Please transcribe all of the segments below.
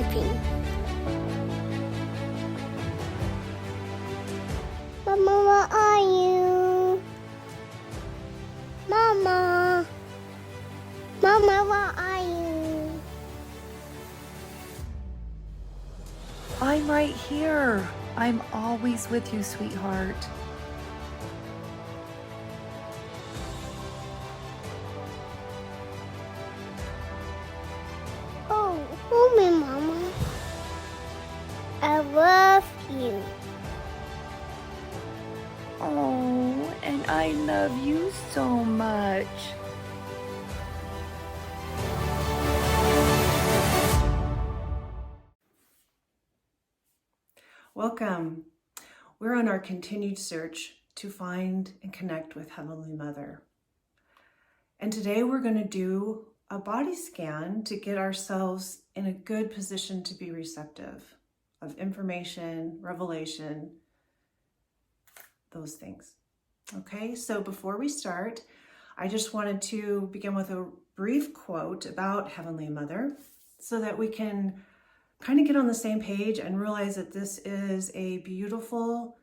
sleeping. Mama, where are you? Mama. Mama, where are you? I'm right here. I'm always with you, sweetheart. Oh, hold me, Mama. I love you. Oh, and I love you so much. Welcome. We're on our continued search to find and connect with Heavenly Mother. And today we're going to do a body scan to get ourselves in a good position to be receptive of information, revelation, those things. Okay, so before we start, I just wanted to begin with a brief quote about Heavenly Mother so that we can kind of get on the same page and realize that this is a beautiful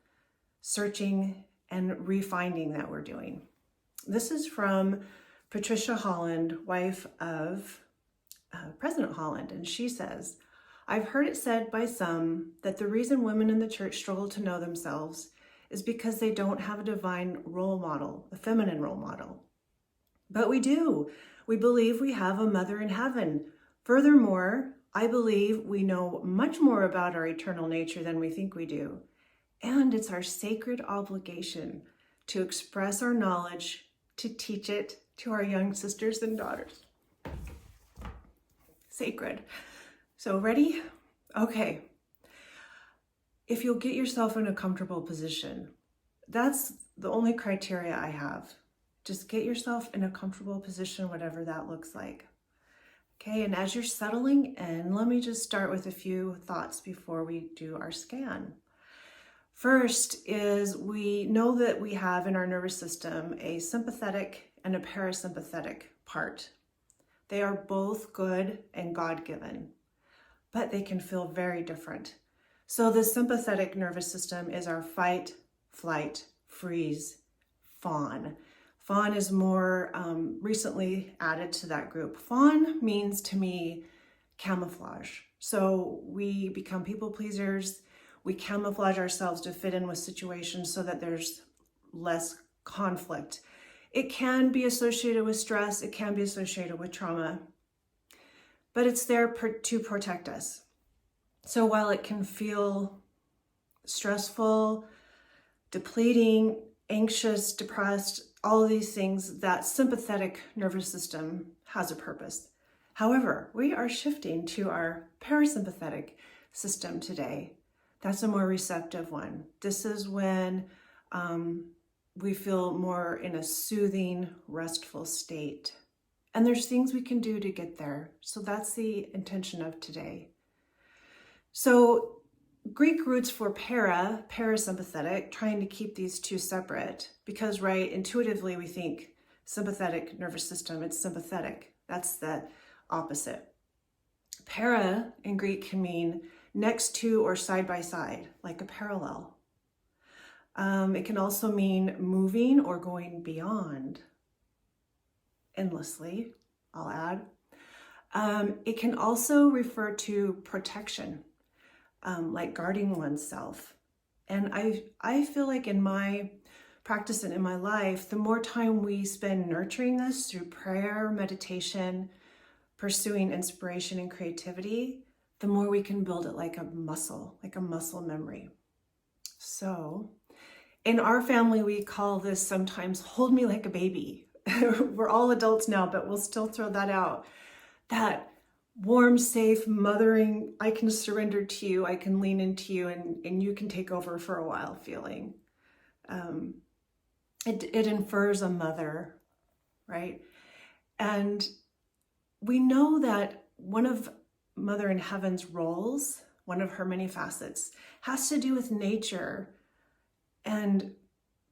searching and refinding that we're doing. This is from Patricia Holland, wife of President Holland, and she says, "I've heard it said by some that the reason women in the church struggle to know themselves is because they don't have a divine role model, a feminine role model. But we do. We believe we have a mother in heaven. Furthermore, I believe we know much more about our eternal nature than we think we do. And it's our sacred obligation to express our knowledge, to teach it to our young sisters and daughters." Sacred. So ready? Okay. If you'll get yourself in a comfortable position, that's the only criteria I have. Just get yourself in a comfortable position, whatever that looks like. Okay, and as you're settling in, let me just start with a few thoughts before we do our scan. First is we know that we have in our nervous system a sympathetic and a parasympathetic part. They are both good and God-given, but they can feel very different. So the sympathetic nervous system is our fight, flight, freeze, fawn. Fawn is more recently added to that group. Fawn means to me camouflage. So we become people pleasers. We camouflage ourselves to fit in with situations so that there's less conflict. It can be associated with stress. It can be associated with trauma, but it's there to protect us. So while it can feel stressful, depleting, anxious, depressed, all of these things, that sympathetic nervous system has a purpose. However, we are shifting to our parasympathetic system today. That's a more receptive one. This is when we feel more in a soothing, restful state. And there's things we can do to get there. So that's the intention of today. So Greek roots for parasympathetic, trying to keep these two separate because, right, intuitively we think sympathetic nervous system, it's sympathetic. That's the opposite. Para in Greek can mean next to or side by side, like a parallel. It can also mean moving or going beyond endlessly, I'll add. It can also refer to protection. Like guarding oneself. And I feel like in my practice and in my life, the more time we spend nurturing this through prayer, meditation, pursuing inspiration and creativity, the more we can build it like a muscle memory. So in our family, we call this sometimes hold me like a baby. We're all adults now, but we'll still throw that out. That warm, safe, mothering, I can surrender to you, I can lean into you, and you can take over for a while feeling. It infers a mother, right? And we know that one of Mother in Heaven's roles, one of her many facets, has to do with nature and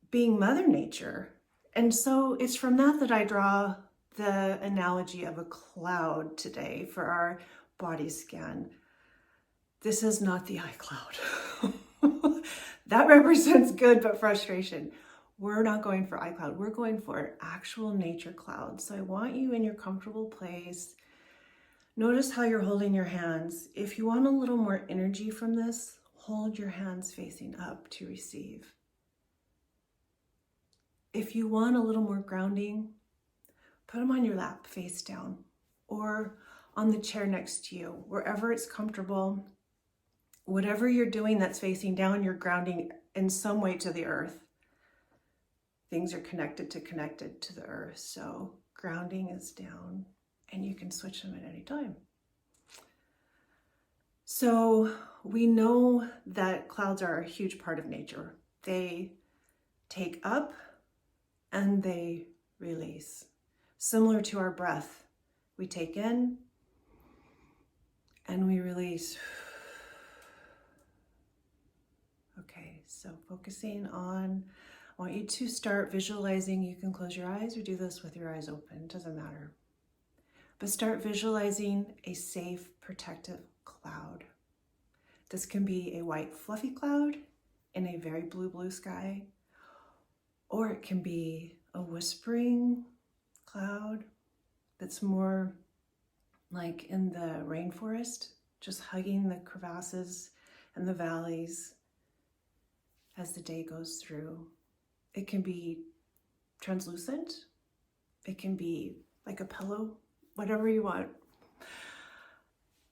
being Mother Nature. And so it's from that I draw the analogy of a cloud today for our body scan. This is not the iCloud. That represents good, but frustration. We're not going for iCloud. We're going for actual nature cloud. So I want you in your comfortable place. Notice how you're holding your hands. If you want a little more energy from this, hold your hands facing up to receive. If you want a little more grounding, put them on your lap face down or on the chair next to you, wherever it's comfortable. Whatever you're doing that's facing down, you're grounding in some way to the earth. Things are connected to the earth. So grounding is down and you can switch them at any time. So we know that clouds are a huge part of nature. They take up and they release. Similar to our breath, we take in and we release. Okay, so focusing on, I want you to start visualizing. You can close your eyes or do this with your eyes open, doesn't matter. But start visualizing a safe, protective cloud. This can be a white, fluffy cloud in a very blue sky, or it can be a whispering cloud that's more like in the rainforest, just hugging the crevasses and the valleys as the day goes through. It can be translucent. It can be like a pillow, whatever you want.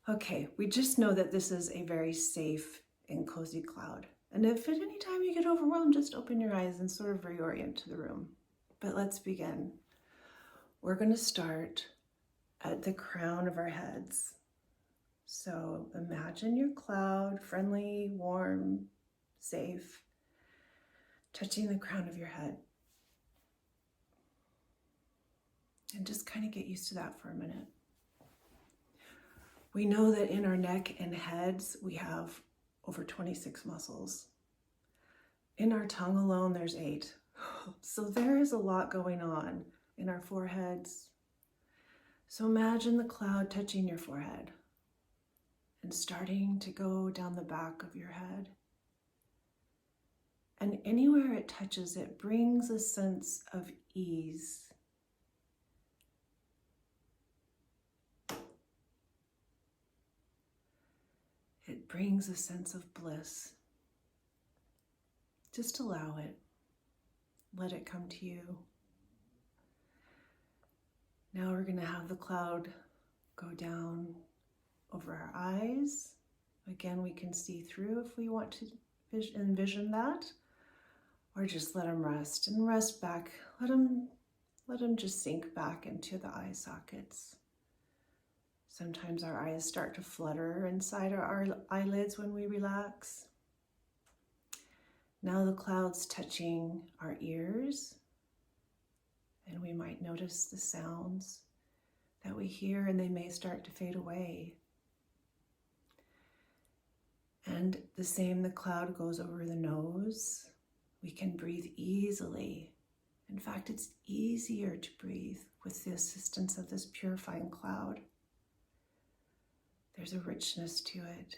Okay, we just know that this is a very safe and cozy cloud. And if at any time you get overwhelmed, just open your eyes and sort of reorient to the room. But let's begin. We're going to start at the crown of our heads. So imagine your cloud, friendly, warm, safe, touching the crown of your head. And just kind of get used to that for a minute. We know that in our neck and heads, we have over 26 muscles. In our tongue alone, there's 8. So there is a lot going on in our foreheads. So imagine the cloud touching your forehead and starting to go down the back of your head. And anywhere it touches, it brings a sense of ease. It brings a sense of bliss. Just allow it. Let it come to you. Now we're going to have the cloud go down over our eyes. Again, we can see through if we want to envision that. Or just let them rest and rest back. Let them just sink back into the eye sockets. Sometimes our eyes start to flutter inside our eyelids when we relax. Now the cloud's touching our ears, and we might notice the sounds that we hear, and they may start to fade away. And the same, the cloud goes over the nose. We can breathe easily. In fact, it's easier to breathe with the assistance of this purifying cloud. There's a richness to it.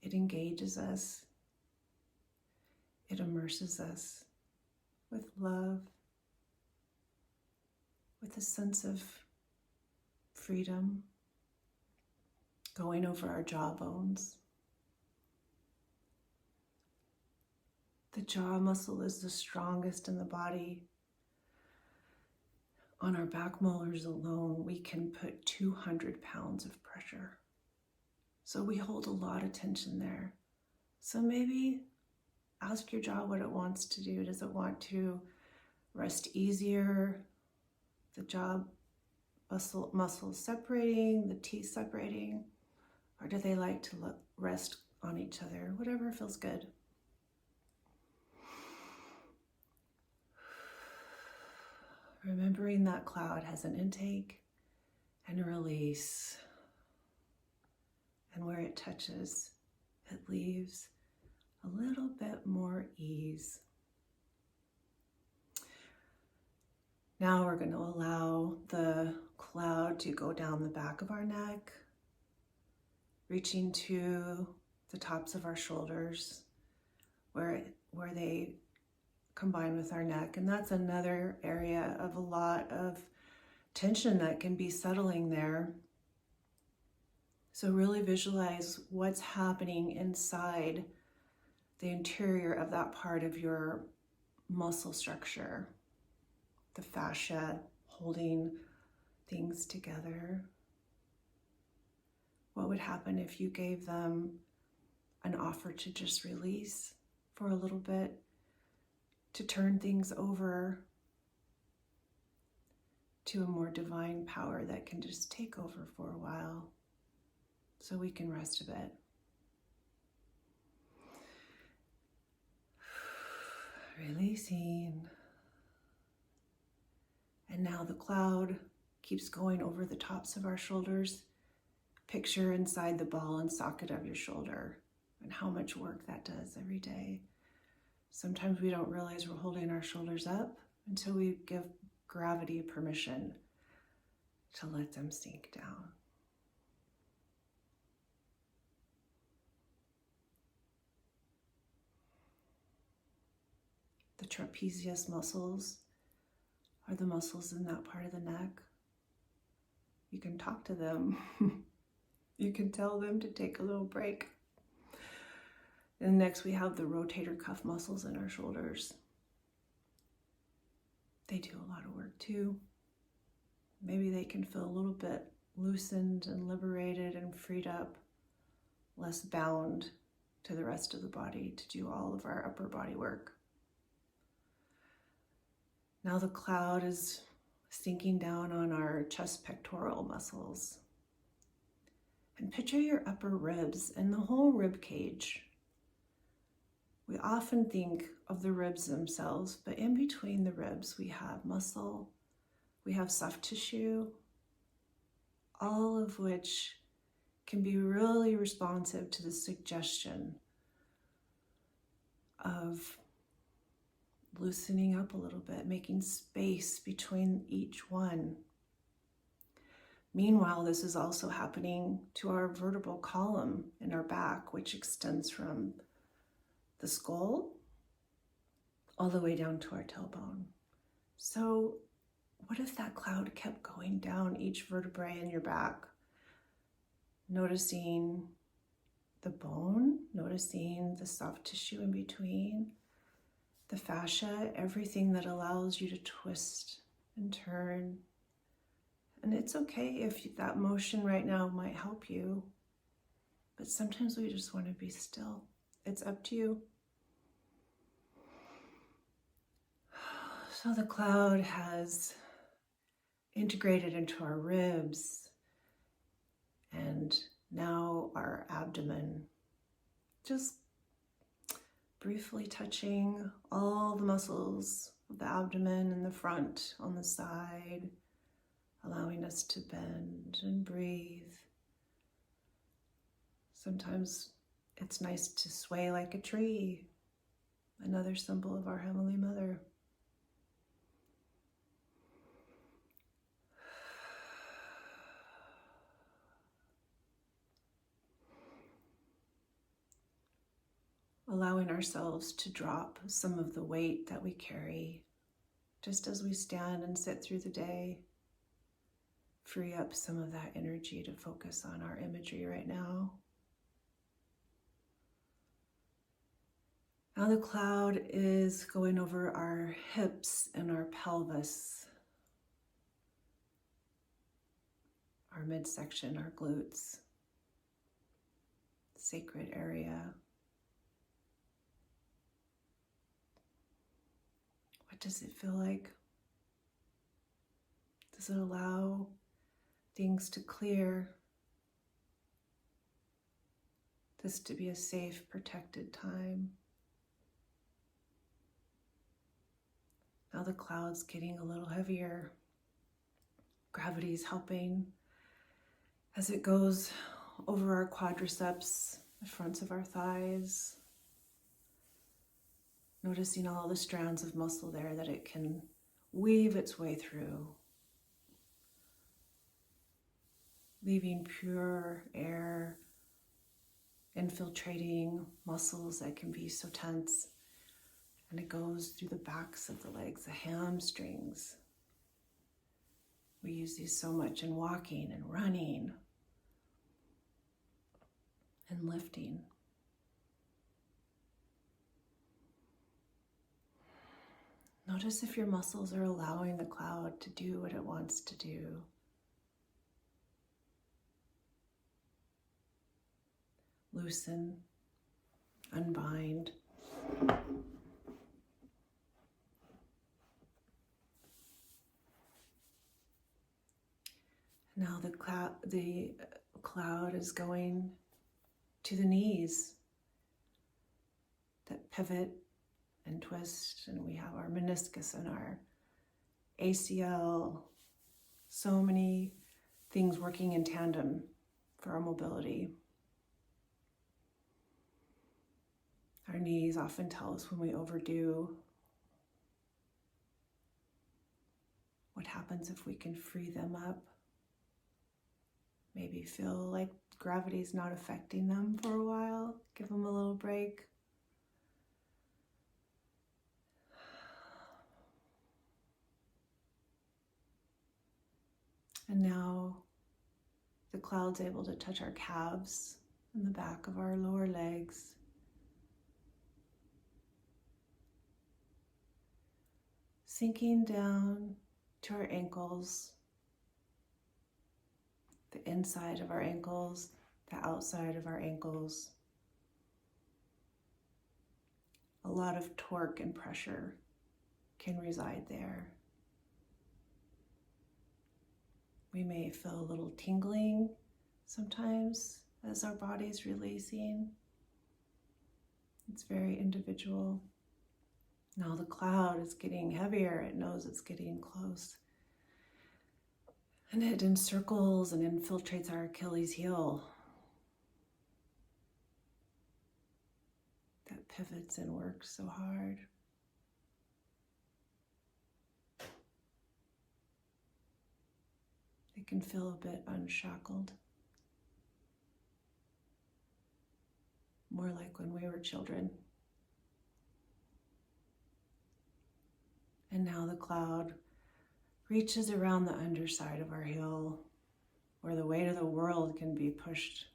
It engages us. It immerses us with love, with a sense of freedom going over our jawbones. The jaw muscle is the strongest in the body. On our back molars alone, we can put 200 pounds of pressure. So we hold a lot of tension there. So maybe ask your jaw what it wants to do. Does it want to rest easier? The jaw muscles separating, the teeth separating? Or do they like to rest on each other? Whatever feels good. Remembering that cloud has an intake and a release. And where it touches, it leaves a little bit more ease. Now we're going to allow the cloud to go down the back of our neck, reaching to the tops of our shoulders, where they combine with our neck. And that's another area of a lot of tension that can be settling there. So really visualize what's happening inside the interior of that part of your muscle structure, the fascia holding things together. What would happen if you gave them an offer to just release for a little bit, to turn things over to a more divine power that can just take over for a while so we can rest a bit. Releasing. And now the cloud keeps going over the tops of our shoulders. Picture inside the ball and socket of your shoulder and how much work that does every day. Sometimes we don't realize we're holding our shoulders up until we give gravity permission to let them sink down. The trapezius muscles are the muscles in that part of the neck. You can talk to them. You can tell them to take a little break. And next we have the rotator cuff muscles in our shoulders. They do a lot of work too. Maybe they can feel a little bit loosened and liberated and freed up, less bound to the rest of the body to do all of our upper body work. Now the cloud is sinking down on our chest pectoral muscles. And picture your upper ribs and the whole rib cage. We often think of the ribs themselves, but in between the ribs we have muscle, we have soft tissue, all of which can be really responsive to the suggestion of loosening up a little bit, making space between each one. Meanwhile, this is also happening to our vertebral column in our back, which extends from the skull all the way down to our tailbone. So what if that cloud kept going down each vertebrae in your back? Noticing the bone, noticing the soft tissue in between, the fascia, everything that allows you to twist and turn. And it's okay if that motion right now might help you, but sometimes we just want to be still. It's up to you. So the cloud has integrated into our ribs and now our abdomen, just briefly touching all the muscles of the abdomen in the front, on the side, allowing us to bend and breathe. Sometimes it's nice to sway like a tree, another symbol of our Heavenly Mother. Allowing ourselves to drop some of the weight that we carry just as we stand and sit through the day. Free up some of that energy to focus on our imagery right now. Now the cloud is going over our hips and our pelvis, our midsection, our glutes, sacred area. What does it feel like? Does it allow things to clear? This to be a safe, protected time. Now the cloud's getting a little heavier. Gravity's helping as it goes over our quadriceps, the fronts of our thighs. Noticing all the strands of muscle there that it can weave its way through. Leaving pure air infiltrating muscles that can be so tense. And it goes through the backs of the legs, the hamstrings. We use these so much in walking and running and lifting. Notice if your muscles are allowing the cloud to do what it wants to do. Loosen, unbind. Now the cloud is going to the knees that pivot and twist, and we have our meniscus and our ACL, so many things working in tandem for our mobility. Our knees often tell us when we overdo. What happens if we can free them up? Maybe feel like gravity's not affecting them for a while. Give them a little break. And now the cloud's able to touch our calves and the back of our lower legs. Sinking down to our ankles, the inside of our ankles, the outside of our ankles. A lot of torque and pressure can reside there. We may feel a little tingling sometimes as our body's releasing. It's very individual. Now the cloud is getting heavier. It knows it's getting close. And it encircles and infiltrates our Achilles heel. That pivots and works so hard. It can feel a bit unshackled. More like when we were children. And now the cloud reaches around the underside of our heel, where the weight of the world can be pushed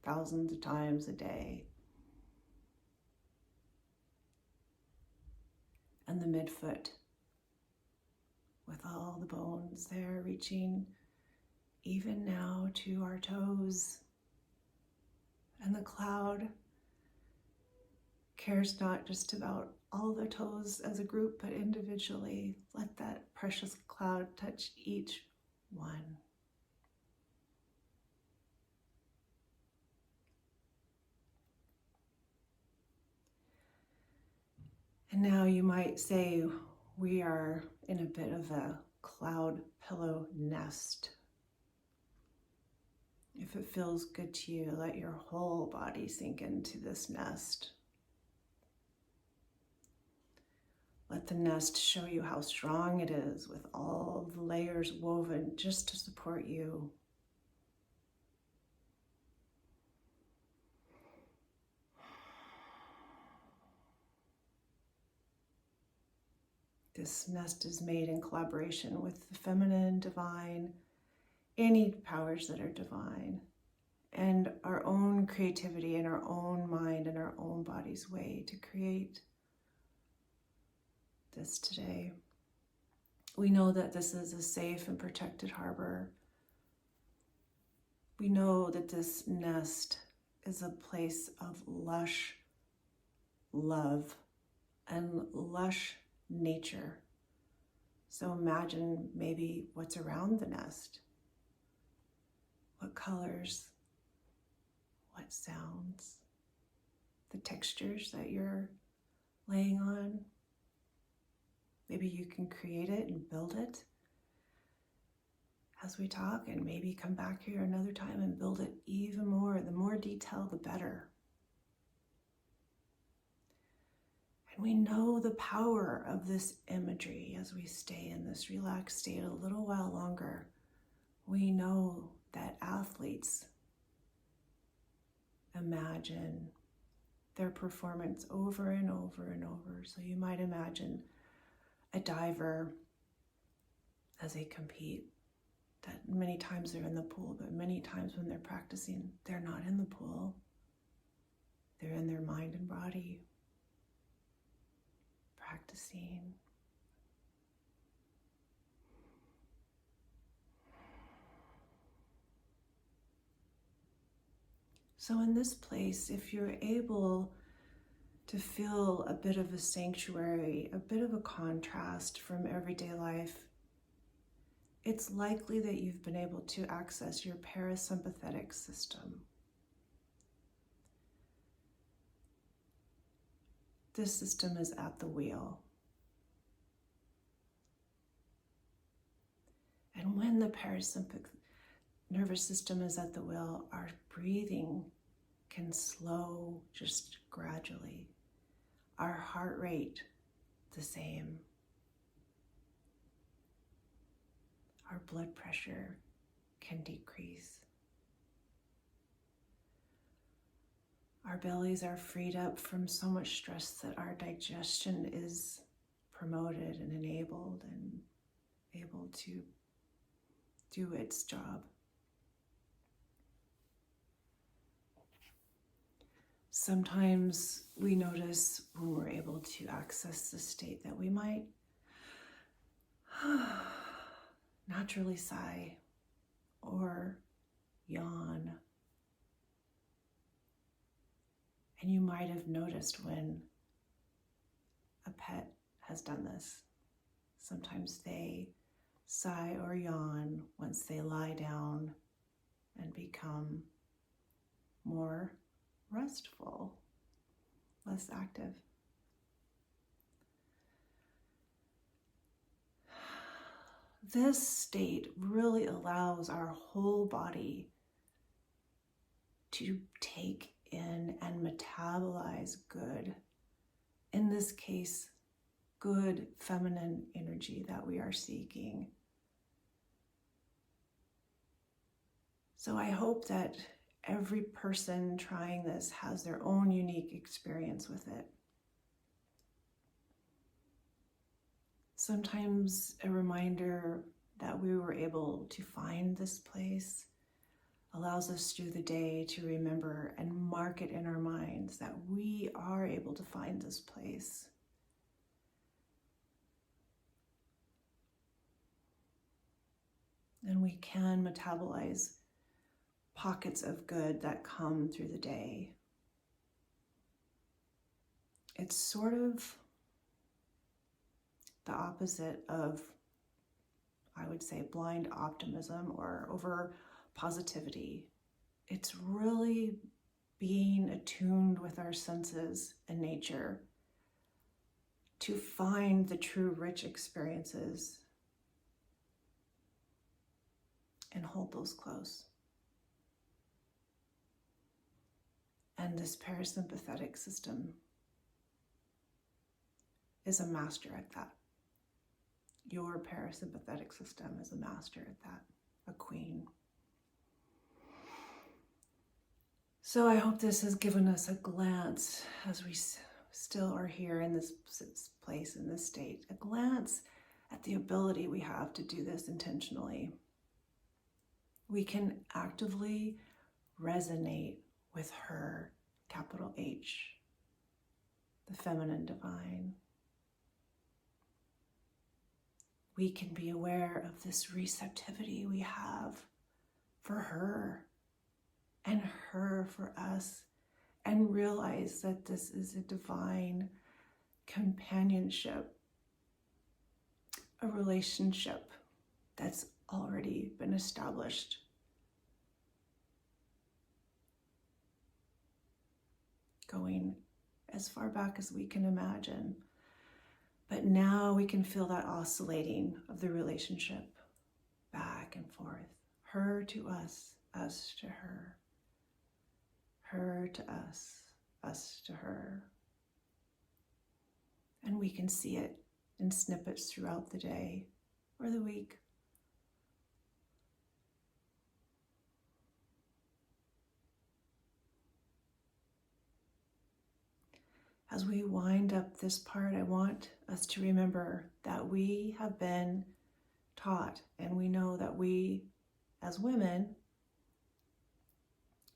thousands of times a day. And the midfoot, with all the bones there reaching even now to our toes. And the cloud cares not just about all the toes as a group, but individually. Let that precious cloud touch each one. And now you might say we are in a bit of a cloud pillow nest. If it feels good to you, let your whole body sink into this nest. Let the nest show you how strong it is with all the layers woven just to support you. This nest is made in collaboration with the feminine, divine, any powers that are divine, and our own creativity and our own mind and our own body's way to create this today. We know that this is a safe and protected harbor. We know that this nest is a place of lush love and lush nature. So imagine maybe what's around the nest. What colors, what sounds, the textures that you're laying on. Maybe you can create it and build it as we talk, and maybe come back here another time and build it even more. The more detail, the better. And we know the power of this imagery as we stay in this relaxed state a little while longer. We know that athletes imagine their performance over and over and over. So you might imagine a diver as they compete, that many times they're in the pool, but many times when they're practicing, they're not in the pool. They're in their mind and body, practicing. So in this place, if you're able to feel a bit of a sanctuary, a bit of a contrast from everyday life, it's likely that you've been able to access your parasympathetic system. This system is at the wheel. And when the parasympathetic nervous system is at the wheel, our breathing can slow just gradually. Our heart rate, the same. Our blood pressure can decrease. Our bellies are freed up from so much stress that our digestion is promoted and enabled and able to do its job. Sometimes we notice when we're able to access the state that we might naturally sigh or yawn. And you might have noticed when a pet has done this. Sometimes they sigh or yawn once they lie down and become more restful, less active. This state really allows our whole body to take in and metabolize good. In this case, good feminine energy that we are seeking. So I hope that every person trying this has their own unique experience with it. Sometimes a reminder that we were able to find this place allows us through the day to remember and mark it in our minds that we are able to find this place. And we can metabolize pockets of good that come through the day. It's sort of the opposite of, I would say, blind optimism or over positivity. It's really being attuned with our senses and nature to find the true rich experiences and hold those close. And this parasympathetic system is a master at that. Your parasympathetic system is a master at that, a queen. So I hope this has given us a glance, as we still are here in this place, in this state, a glance at the ability we have to do this intentionally. We can actively resonate with her, capital H, the feminine divine. We can be aware of this receptivity we have for her and her for us, and realize that this is a divine companionship, a relationship that's already been established. Going as far back as we can imagine. But now we can feel that oscillating of the relationship back and forth. Her to us to her to us to her. And we can see it in snippets throughout the day or the week. As we wind up this part, I want us to remember that we have been taught, and we know that we, as women,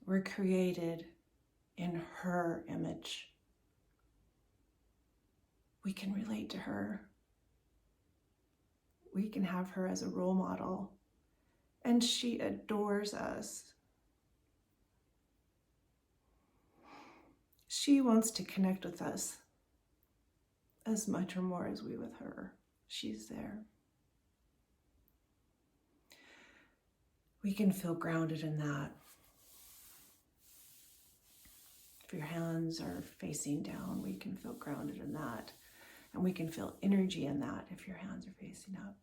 were created in her image. We can relate to her. We can have her as a role model, and she adores us. She wants to connect with us as much or more as we with her. She's there. We can feel grounded in that. If your hands are facing down, we can feel grounded in that. And we can feel energy in that if your hands are facing up.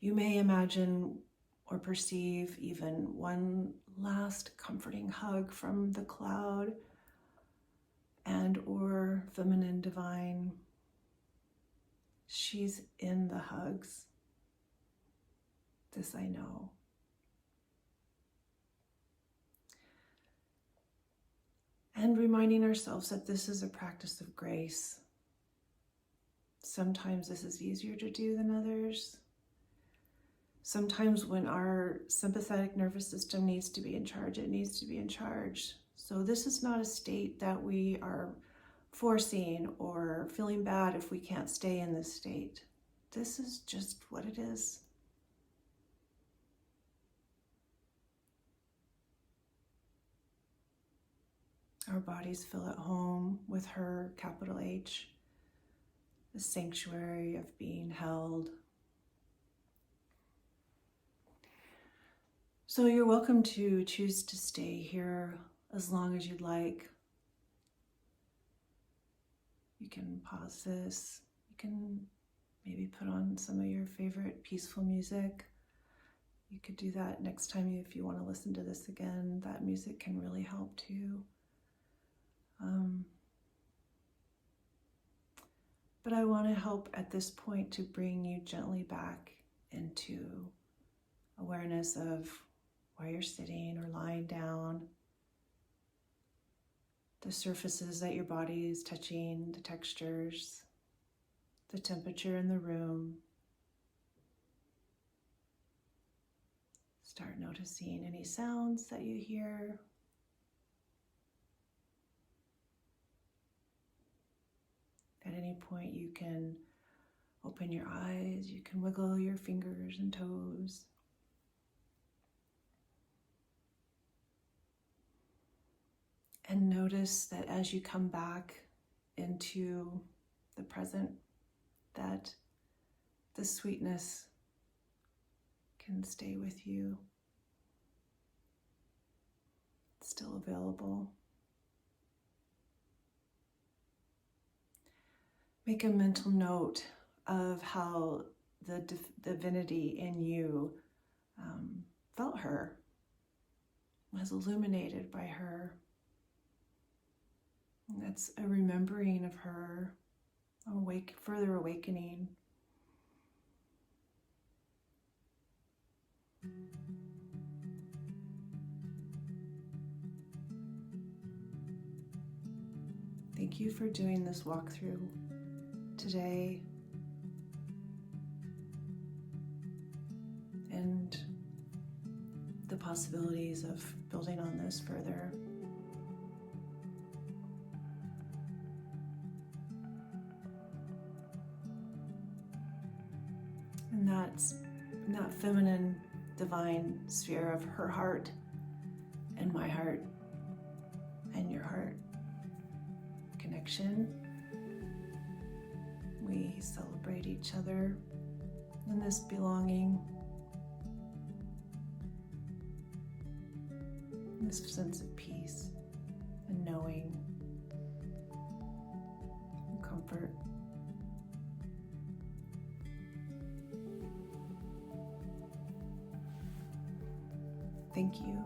You may imagine or perceive even one last comforting hug from the cloud and or feminine divine. She's in the hugs. This I know. And reminding ourselves that this is a practice of grace. Sometimes this is easier to do than others. Sometimes when our sympathetic nervous system needs to be in charge, it needs to be in charge. So this is not a state that we are forcing or feeling bad if we can't stay in this state. This is just what it is. Our bodies feel at home with her, capital H, the sanctuary of being held. So you're welcome to choose to stay here as long as you'd like. You can pause this. You can maybe put on some of your favorite peaceful music. You could do that next time if you want to listen to this again. That music can really help too. But I want to help at this point to bring you gently back into awareness of where you're sitting or lying down, the surfaces that your body is touching, the textures, the temperature in the room. Start noticing any sounds that you hear. At any point you can open your eyes, you can wiggle your fingers and toes. And notice that as you come back into the present, that the sweetness can stay with you. It's still available. Make a mental note of how the divinity in you felt her, was illuminated by her. And that's a remembering of her, further awakening. Thank you for doing this walkthrough today, and the possibilities of building on this further. And that's in that feminine divine sphere of her heart and my heart and your heart connection. We celebrate each other in this belonging, this sense of peace and knowing and comfort. Thank you.